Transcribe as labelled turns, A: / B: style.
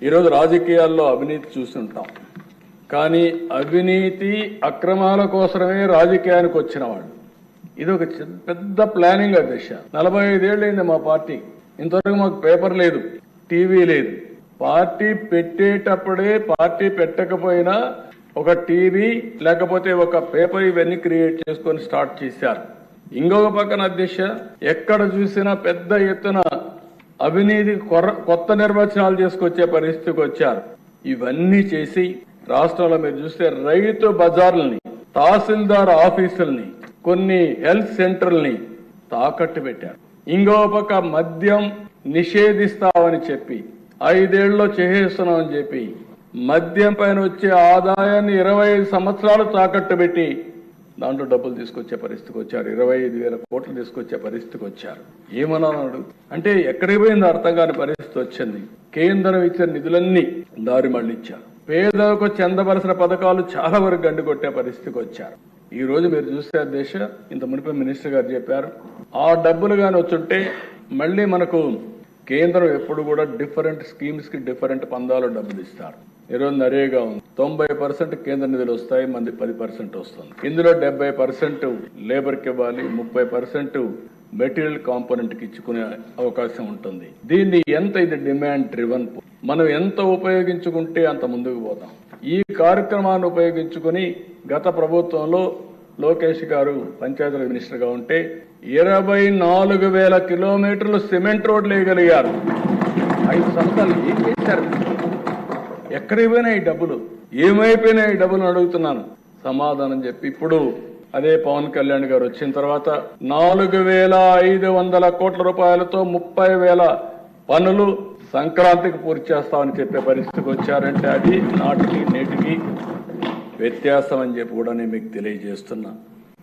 A: ఈరోజు రాజకీయాల్లో అవినీతి చూస్తుంటాం, కానీ అవినీతి అక్రమాల కోసమే రాజకీయానికి వచ్చిన వాళ్ళు. ఇది ఒక పెద్ద ప్లానింగ్ దిశ. 45 ఏళ్ళైంది మా పార్టీ. ఇంతవరకు మాకు పేపర్ లేదు, టీవీ లేదు. పార్టీ పెట్టేటప్పుడే పార్టీ పెట్టకపోయినా ఒక టీవీ లేకపోతే ఒక పేపర్ ఇవన్నీ క్రియేట్ చేసుకొని స్టార్ట్ చేశారు. ఇంకొక పక్కన అధ్యక్ష, ఎక్కడ చూసినా పెద్ద ఎత్తున అవినీతి కొత్త నిర్వచనాలు చేసుకొచ్చే పరిస్థితికి వచ్చారు. ఇవన్నీ చేసి రాష్ట్రంలో మీరు చూస్తే రైతు బజార్లని, తహసీల్దార్ ఆఫీసుల్ని, కొన్ని హెల్త్ సెంటర్లని తాకట్టు పెట్టారు. ఇంకో పక్క మద్యం నిషేధిస్తామని చెప్పి 5 ఏళ్లలో చేసేస్తున్నామని చెప్పి మద్యం పైన వచ్చే ఆదాయాన్ని 25 సంవత్సరాలు తాకట్టు పెట్టి దాంట్లో డబ్బులు తీసుకొచ్చే పరిస్థితికి వచ్చారు. 25,000 కోట్లు తీసుకొచ్చే పరిస్థితికి వచ్చారు. ఏమన్నాడు అంటే ఎక్కడికి పోయిందో అర్థం కాని పరిస్థితి వచ్చింది. కేంద్రం ఇచ్చిన నిధులన్నీ దారి మళ్లించారు. పేదలకు చెందవలసిన పథకాలు చాలా వరకు గండి కొట్టే పరిస్థితికి వచ్చారు. ఈ రోజు మీరు చూస్తే దేశ ఇంత మునిపి మినిస్టర్ గారు చెప్పారు, ఆ డబ్బులు కానీ వచ్చుంటే మళ్ళీ మనకు కేంద్రం ఎప్పుడు కూడా డిఫరెంట్ స్కీమ్స్ కి డిఫరెంట్ పందాలు డబ్బులు ఇస్తారు. ఈరోజు నరేగా ఉంది, 90% కేంద్ర నిధులు వస్తాయి, మంది 10% వస్తుంది. ఇందులో 70% లేబర్ కి ఇవ్వాలి, 30% మెటీరియల్ కాంపోనెంట్ కి ఇచ్చుకునే అవకాశం ఉంటుంది. దీన్ని ఎంత ఇది డిమాండ్ డ్రివన్, మనం ఎంత ఉపయోగించుకుంటే అంత ముందుకు పోతాం. ఈ కార్యక్రమాన్ని ఉపయోగించుకుని గత ప్రభుత్వంలో లోకేష్ గారు పంచాయతీరాజ్ మినిస్టర్ గా ఉంటే 24,000 కిలోమీటర్లు సిమెంట్ రోడ్లు వేయగలిగారు. 5 సంవత్సరాలు ఏం చేశారు? ఎక్కడికి పోయినాయి ఈ డబ్బులు? ఏమైపోయినాయి ఈ డబ్బులు అడుగుతున్నాను సమాధానం చెప్పి. ఇప్పుడు అదే పవన్ కళ్యాణ్ గారు వచ్చిన తర్వాత 4,500 కోట్ల రూపాయలతో 30,000 పనులు సంక్రాంతికి పూర్తి చేస్తామని చెప్పే పరిస్థితికి వచ్చారంటే అది నాటికి నేటికి వ్యత్యాసం అని చెప్పి కూడా నేను మీకు తెలియజేస్తున్నా.